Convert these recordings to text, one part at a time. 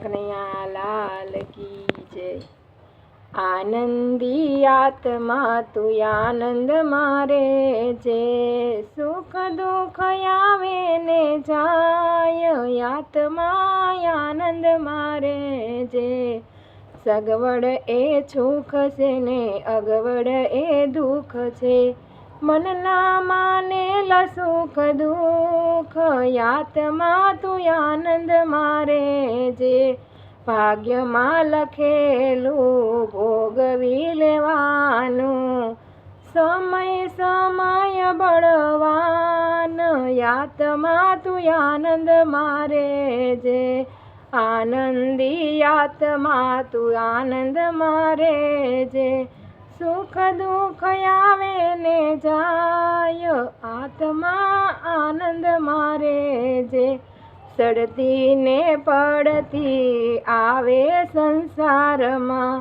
કનૈયા લાલ કી જય। આનંદી આત્મા તું આનંદ મારે જે, સુખ દુઃખ આવે ને જાય, આત્મા આનંદ મારે જે। સગવડ એ સુખ છે ને અગવડ એ દુઃખ છે, મનના માનેલા સુખ દુઃખ, આત્મા તું આનંદ મારે જે। ભાગ્યમાં લખેલું ભોગવી લેવાનું, સમય સમય બળવાન, આત્મા તું આનંદ મારે જે। આનંદી આત્મા તું આનંદ મારે જે, સુખ દુઃખ આવે ને જાય, આત્મા આનંદ મારે જે। સડતી ને પડતી આવે સંસારમાં,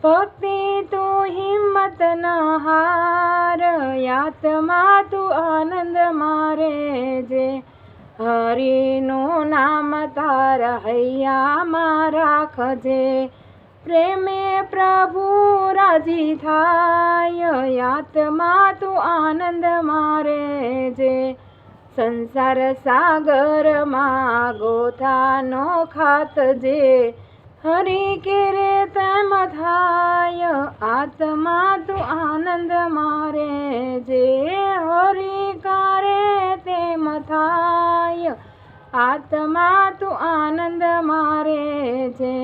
ભક્તિ તું હિંમત ના હાર, આત્મા તું આનંદ મારે જે। હરિનું નામ તારા હૈયામાં રાખજે, પ્રેમે પ્રભુ રાજી થાય, આત્મા તું આનંદ મારે જે। સંસાર સાગરમાં ગોથાનો ખાતજે, હરિ કેરે તેમ થાય, આત્મા તું આનંદ મારે જે। હરિ કરે તેમ થાય, આત્મા તું આનંદ મારે જે।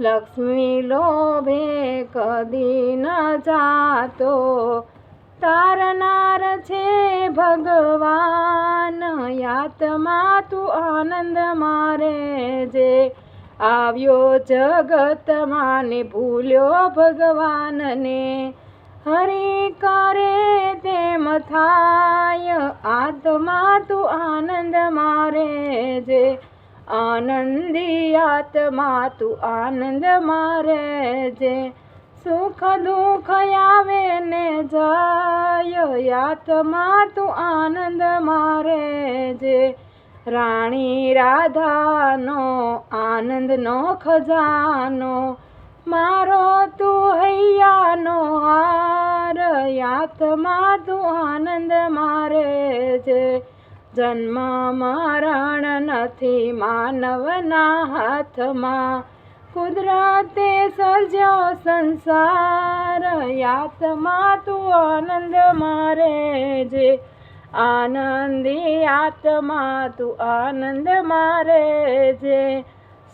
લક્ષ્મી લોભે કદી ન જાતો, તારનાર છે ભગવાન, આત્મા તું આનંદ મારે જે। આવ્યો જગતમાં ને ભૂલ્યો ભગવાનને, હરિ કરે તેમ થાય, આત્મા તું આનંદ મારે જે। આનંદી આત્મા તું આનંદ મારે જે, સુખ દુઃખ આવે ને જાય, આત્મા તું આનંદ મારે જે। રાણી રાધાનો આનંદનો ખજાનો, મારો તું હૈયાનો હાર, આત્મા તું આનંદ મારે જે। જન્મ મરણ નથી માનવના હાથમાં, કુદરતે સર્જ્યો સંસાર, આત્મા તું આનંદ મારે જે। આનંદી આત્મા તું આનંદ મારે જે,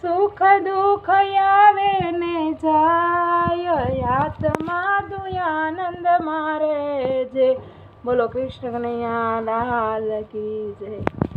સુખ દુઃખ આવે ને જાય, આત્મા તું આનંદ મારે જે। બોલો કૃષ્ણ કનૈયા લાલ કી જય।